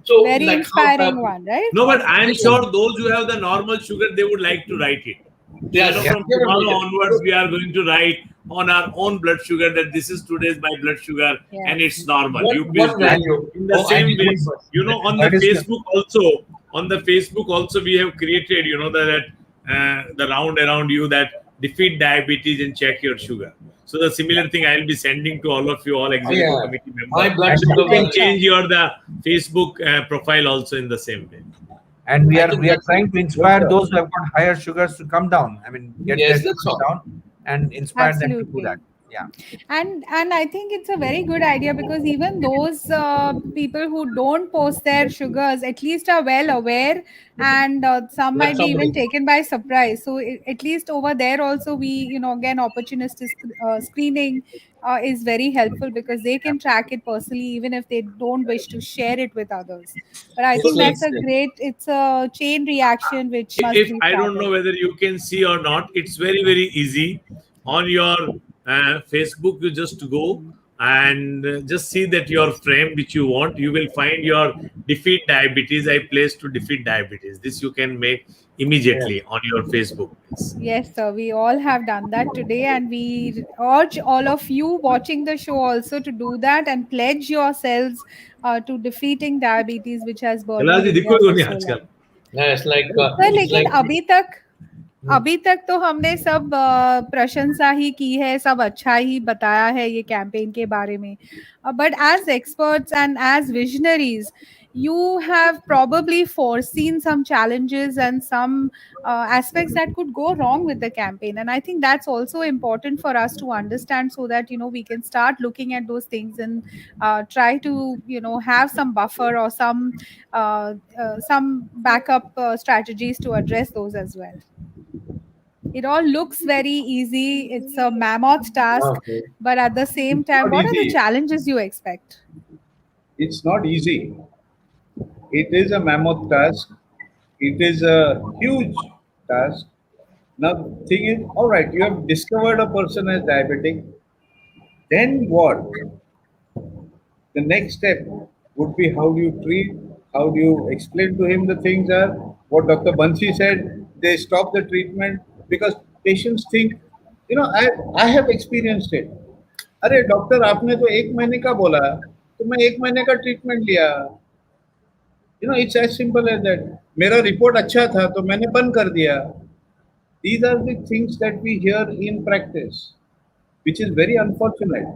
So, Very like inspiring one, right? No, but I'm sure those who have the normal sugar, they would like to write it. So, yes, Yeah. from tomorrow onwards, we are going to write on our own blood sugar that this is today's my blood sugar and Yes. it's normal. What, You please what do. value? In the Oh, same and way, on the That is Facebook also, we have created, the round around you, that defeat diabetes and check your sugar. So the similar thing I'll be sending to all of you, all executive yeah, committee my members. blood And sugar You can value. change the Facebook profile also in the same way. and we I are think we are that's trying to inspire those who have got higher sugars to come down. I mean, get their yes, that's sugars all. down and inspire them to do Absolutely. that. Yeah. And I think it's a very good idea, because even those people who don't post their sugars at least are well aware, and some That's might be even somebody. taken by surprise. So at least over there also, we again, opportunistic screening is very helpful, because they can track it personally even if they don't wish to share it with others. But I It's think like that's a great, it's a chain reaction which must If be I don't know started. whether you can see or not, it's very easy. On your Facebook, you just go and just see that your frame which you want. You will find your defeat diabetes. I place to defeat diabetes. This you can make yes. immediately on your Facebook. Yes, sir. We all have done that today, and we urge all of you watching the show also to do that and pledge yourselves to defeating diabetes, which has burdened कलाजी India दिखो for क्यों नहीं so आजकल? long. Yes, like sir, it's लेकिन like अभी तक तो हमने सब प्रशंसा ही की है, सब अच्छा ही बताया है ये कैंपेन के बारे में. But as experts and as visionaries, you have probably foreseen some challenges and some aspects that could go wrong with the campaign. And I think that's also important for us to understand, so that we can start looking at those things and try to have some buffer or some backup strategies to address those as well. It all looks very easy. It's a mammoth task, okay. but at the same it's time, not what are the easy. challenges you expect? It's not easy. It is a mammoth task. It is a huge task. Now, thing is, all right, you have discovered a person as diabetic. Then what? The next step would be how do you treat, how do you explain to him the things are. What Dr. Bansi said, they stop the treatment because patients think, I have experienced it. अरे doctor आपने तो एक महीने का बोला तो मैं एक महीने का ट्रीटमेंट लिया. It's as simple as that. मेरा रिपोर्ट अच्छा था तो मैंने बंद कर दिया. These are the things that we hear in practice, which is very unfortunate,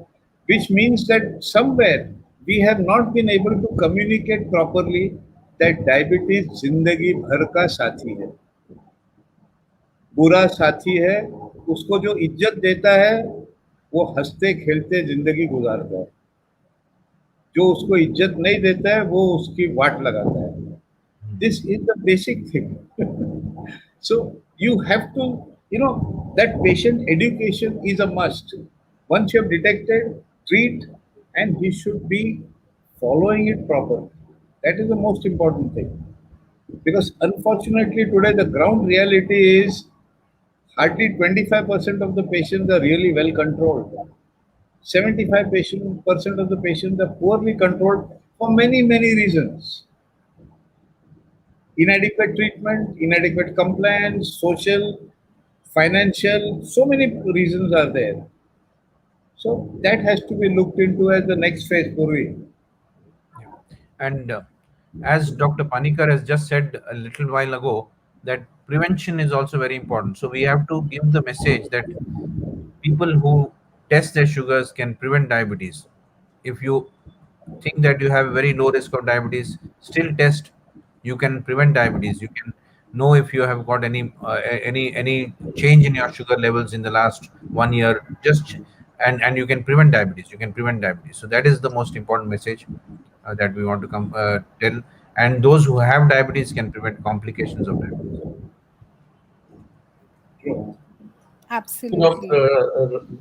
which means that somewhere we have not been able to communicate properly that diabetes जिंदगी भर का साथी है, बुरा साथी है. उसको जो इज्जत देता है वो हंसते खेलते जिंदगी गुजारता है. जो उसको इज्जत नहीं देता है वो उसकी वाट लगाता है. This is the basic thing. So you have to, that patient education is a must. Once you have detected, treat, and he should be following it properly. That is the most important thing. Because unfortunately today the ground reality is hardly 25% of the patients are really well controlled. 75% of the patients are poorly controlled for many, many reasons. Inadequate treatment, inadequate compliance, social, financial, so many reasons are there. So that has to be looked into as the next phase, Purvi. And as Dr. Panikar has just said a little while ago, that prevention is also very important. So we have to give the message that people who test their sugars can prevent diabetes. If you think that you have a very low risk of diabetes, still test. You can prevent diabetes. You can know if you have got any change in your sugar levels in the last 1 year. Just and you can prevent diabetes. You can prevent diabetes. So that is the most important message that we want to tell. And those who have diabetes can prevent complications of diabetes. Absolutely.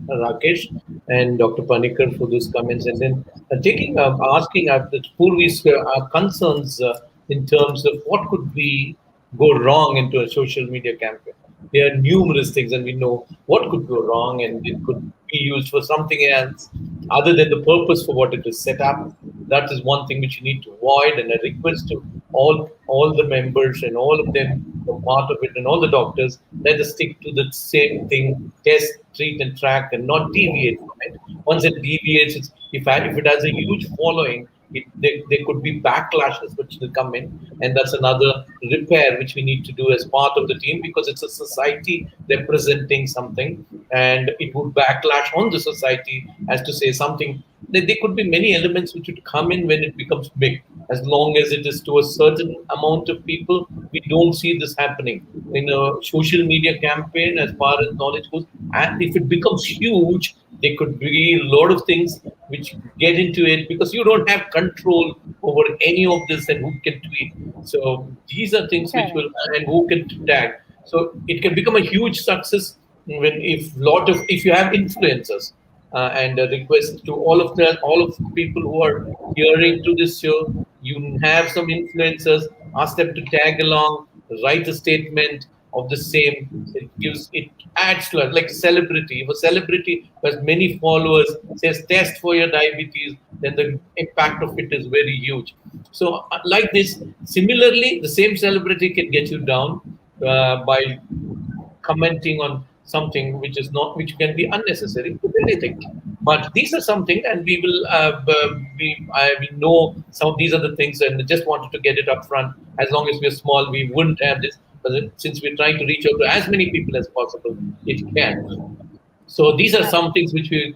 Rakesh and Dr. Panikar for those comments, and then asking the Purvi's concerns in terms of what could be go wrong into a social media campaign. There are numerous things, and we know what could go wrong, and it could be used for something else other than the purpose for what it is set up. That is one thing which you need to avoid, and a request to all the members and all of them are part of it, and all the doctors, let us stick to the same thing: test, treat, and track, and not deviate from it. Once it deviates, if it has a huge following, there could be backlashes which will come in, and that's another repair which we need to do as part of the team, because it's a society representing something, and it would backlash on the society as to say something. There could be many elements which would come in when it becomes big. As long as it is to a certain amount of people, we don't see this happening in a social media campaign as far as knowledge goes. And if it becomes huge, there could be a lot of things which get into it, because you don't have control over any of this and who can tweet. So these are things which will, and who can tag. So it can become a huge success if you have influencers. And a request to all of the people who are hearing to this show, you have some influencers, ask them to tag along, write a statement of the same. It adds to it, like a celebrity. If a celebrity who has many followers says test for your diabetes, then the impact of it is very huge. So like this, similarly, the same celebrity can get you down by commenting on something which can be unnecessary to anything. But these are something, and we know some of these are the things, and just wanted to get it up front. As long as we're small, we wouldn't have this, but since we're trying to reach out to as many people as possible, it can. So these are some things which we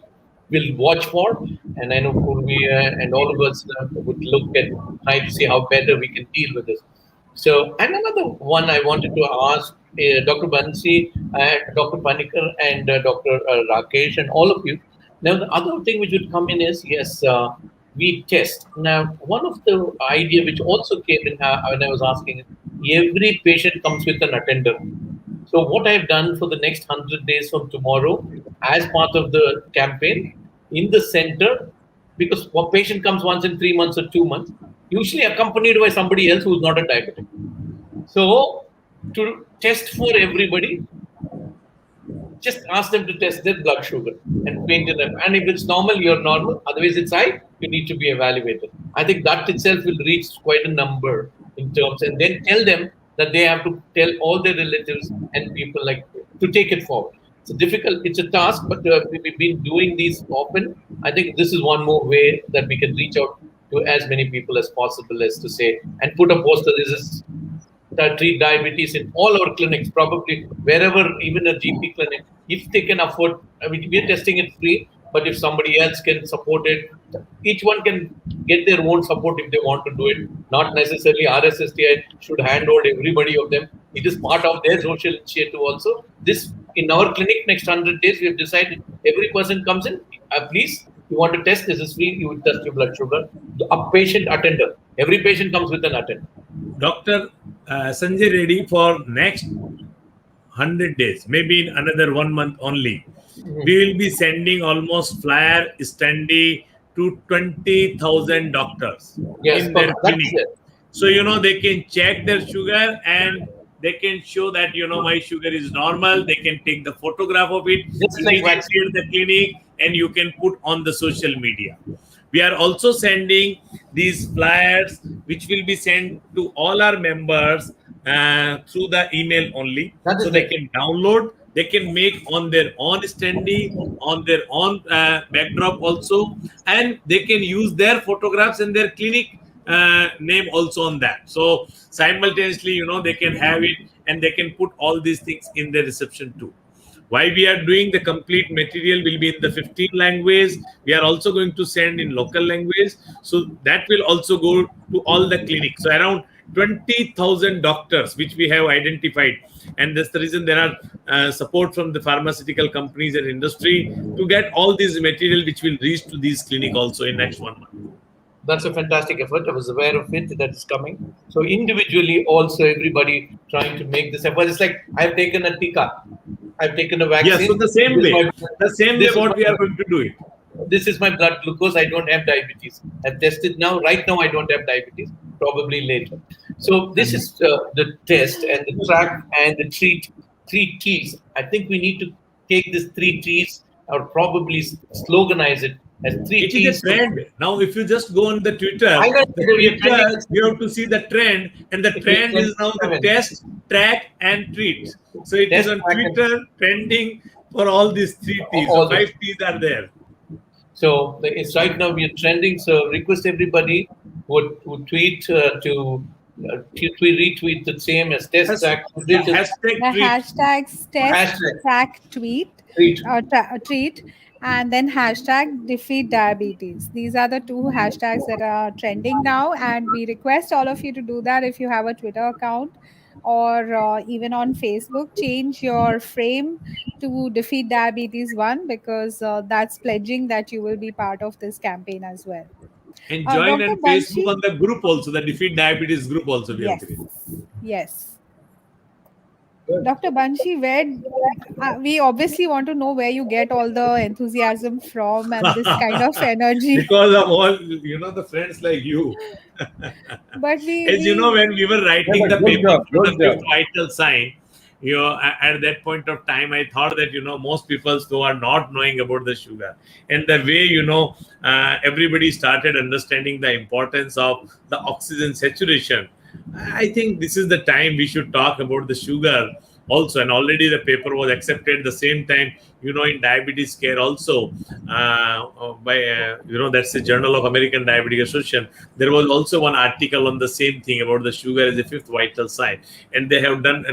will watch for, and I know Purvi and all of us would look at try to see how better we can deal with this. So, and another one I wanted to ask Dr. Banshi, Dr. Panikar, and Dr. Rakesh, and all of you. Now, the other thing which would come in is, yes, we test. Now, one of the idea which also came in when I was asking, every patient comes with an attender. So what I've done for the next 100 days from tomorrow, as part of the campaign, in the center, because a patient comes once in 3 months or 2 months, usually accompanied by somebody else who's not a diabetic. So to test for everybody, just ask them to test their blood sugar and maintain them. And if it's normal, you're normal. Otherwise, it's high, you need to be evaluated. I think that itself will reach quite a number in terms, and then tell them that they have to tell all their relatives and people like to take it forward. It's a difficult, it's a task, but we've been doing these often. I think this is one more way that we can reach out to as many people as possible, as to say, and put a poster. This is that treat diabetes in all our clinics, probably wherever, even a GP clinic, if they can afford. I mean, we're testing it free, but if somebody else can support it, each one can get their own support if they want to do it. Not necessarily RSSDI should handhold everybody of them. It is part of their social initiative also. This, in our clinic, next 100 days, we have decided every person comes in, please, you want to test, this is free, you will test your blood sugar. A patient attender, every patient comes with an attendant. Dr. Sanjay Reddy, for next 100 days, maybe in another 1 month only, we will be sending almost flyer standee to 20,000 doctors in their clinic. So, they can check their sugar and they can show that, my sugar is normal. They can take the photograph of it, immediately at the clinic, and you can put on the social media. We are also sending these flyers, which will be sent to all our members through the email only. So they can download, they can make on their own standee, on their own backdrop also, and they can use their photographs and their clinic name also on that. So simultaneously, they can have it and they can put all these things in their reception too. Why we are doing the complete material will be in the 15 languages. We are also going to send in local language. So that will also go to all the clinics. So around 20,000 doctors, which we have identified. And that's the reason there are support from the pharmaceutical companies and industry to get all these material, which will reach to these clinics also in next 1 month. That's a fantastic effort. I was aware of it, that is coming. So individually also, everybody trying to make this effort. It's like, I've taken a tika, I've taken a vaccine. Yes, so the same way what we are going to do it. This is my blood glucose. I don't have diabetes. I've tested now. Right now, I don't have diabetes. Probably later. So this is the test and the track and the treat. 3 T's. I think we need to take these 3 T's or probably sloganize it as 3 T's. It is a trend. Now, if you just go on the Twitter, you have to see the trend, and the trend is now the test, track, and treat. So it is on Twitter trending for all these 3 T's. So 5 T's are there. So it's right now we are trending. So request everybody would tweet to retweet the same as test track. Hashtags test track tweet. And then hashtag defeat diabetes. These are the 2 hashtags that are trending now, and we request all of you to do that. If you have a Twitter account or even on Facebook, change your frame to defeat diabetes 1, because that's pledging that you will be part of this campaign as well. And join on Facebook on the group also, the defeat diabetes group also. Yes. Dr. Banshi, where we obviously want to know where you get all the enthusiasm from and this kind of energy. Because of all, the friends like you. But as you know, when we were writing the paper for the 5th vital sign, at that point of time, I thought that, most people who are not knowing about the sugar, and the way, everybody started understanding the importance of the oxygen saturation. I think this is the time we should talk about the sugar also. And already the paper was accepted at the same time, in diabetes care also by, that's the Journal of American Diabetic Association. There was also one article on the same thing about the sugar as a 5th vital sign. And they have done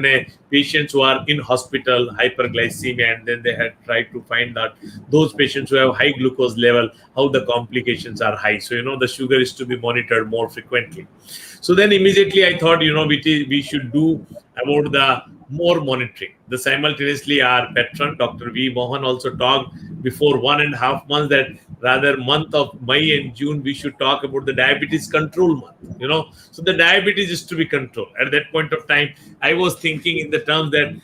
patients who are in hospital, hyperglycemia, and then they had tried to find out those patients who have high glucose level, how the complications are high. So, the sugar is to be monitored more frequently. So then immediately I thought, we should do about the more monitoring. The simultaneously our patron, Dr. V. Mohan, also talked before 1.5 months that rather month of May and June, we should talk about the diabetes control month, So the diabetes is to be controlled. At that point of time, I was thinking in the terms that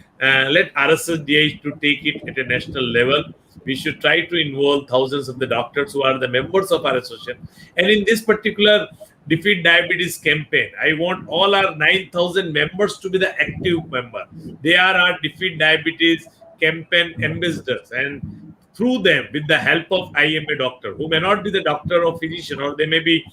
let RSSDI to take it at a national level. We should try to involve thousands of the doctors who are the members of our association. And in this particular Defeat Diabetes campaign. I want all our 9,000 members to be the active member. They are our Defeat Diabetes campaign ambassadors, and through them, with the help of IMA doctor, who may not be the doctor or physician, or they may be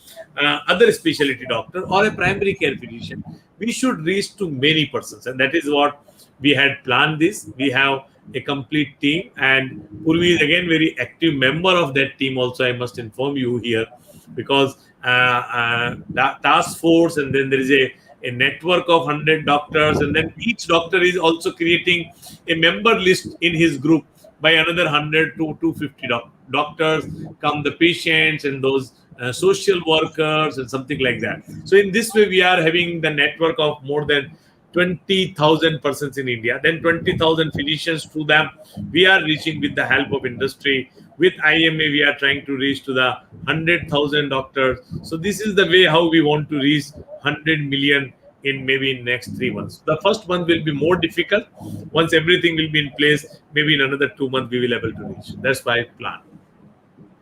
other specialty doctor or a primary care physician, we should reach to many persons, and that is what we had planned. This we have a complete team, and Purvi is again very active member of that team. Also, I must inform you here, because that task force, and then there is a network of 100 doctors, and then each doctor is also creating a member list in his group by another 100 to 250 doctors, come the patients and those social workers and something like that. So in this way, we are having the network of more than 20,000 persons in India, then 20,000 physicians. To them we are reaching with the help of industry. With IMA, we are trying to reach to the 100,000 doctors. So this is the way how we want to reach 100 million in maybe in next 3 months. The first month will be more difficult. Once everything will be in place, maybe in another 2 months we will able to reach. That's my plan.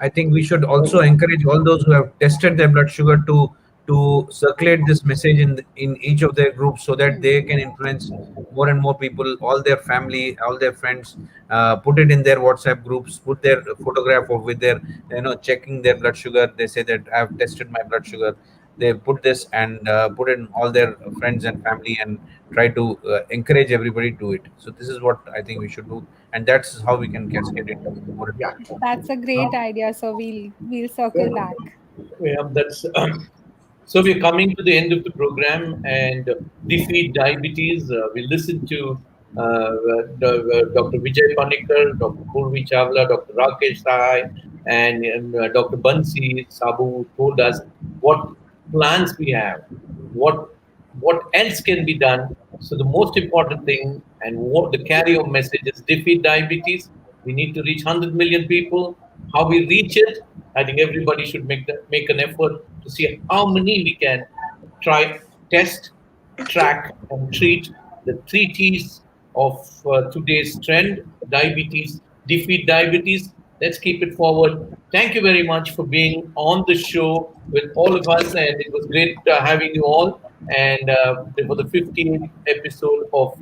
I think we should also encourage all those who have tested their blood sugar to circulate this message in each of their groups, so that they can influence more and more people, all their family, all their friends, put it in their WhatsApp groups, put their photograph of with their, checking their blood sugar. They say that I have tested my blood sugar. They put this and put it in all their friends and family, and try to encourage everybody to do it. So this is what I think we should do, and that's how we can cascade it more. Yeah. That's a great idea. So we'll circle back. Yeah, that's so we're coming to the end of the program, and Defeat Diabetes. We listened to Dr. Vijay Panikar, Dr. Purvi Chawla, Dr. Rakesh Sahay, and Dr. Banshi Saboo told us what plans we have, what else can be done. So the most important thing, and what the carry-over message is, defeat diabetes. We need to reach 100 million people. How we reach it, I think everybody should make an effort to see how many we can try, test, track, and treat. The 3 T's of today's trend: diabetes, defeat diabetes. Let's keep it forward. Thank you very much for being on the show with all of us, and it was great having you all. And for the 15th episode of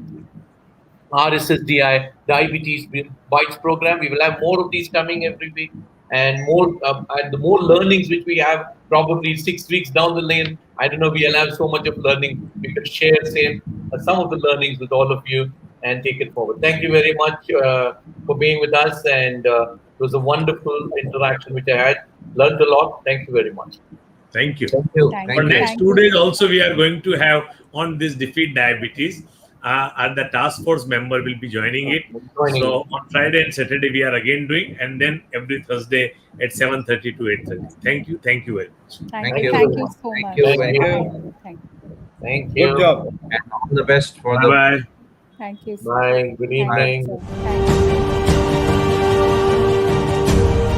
RSSDI Diabetes Bytes program, we will have more of these coming every week, and the more learnings which we have, probably 6 weeks down the lane. I don't know, we'll have so much of learning. We could share some of the learnings with all of you and take it forward. Thank you very much for being with us, and it was a wonderful interaction which I had. Learned a lot. Thank you very much. Thank you. Thank you. Thank For you. next 2 days also, we are going to have on this defeat diabetes, and the task force member will be joining it. So on Friday and Saturday we are again doing, and then every Thursday at 7:30 to 8:30. Thank you very much. Thank you. you. Thank you so Thank much. you. Thank you. Thank you. Thank you. Good job. And all the best for the Bye bye. Thank you. Bye. Good Thank you, evening. sir. Thank you.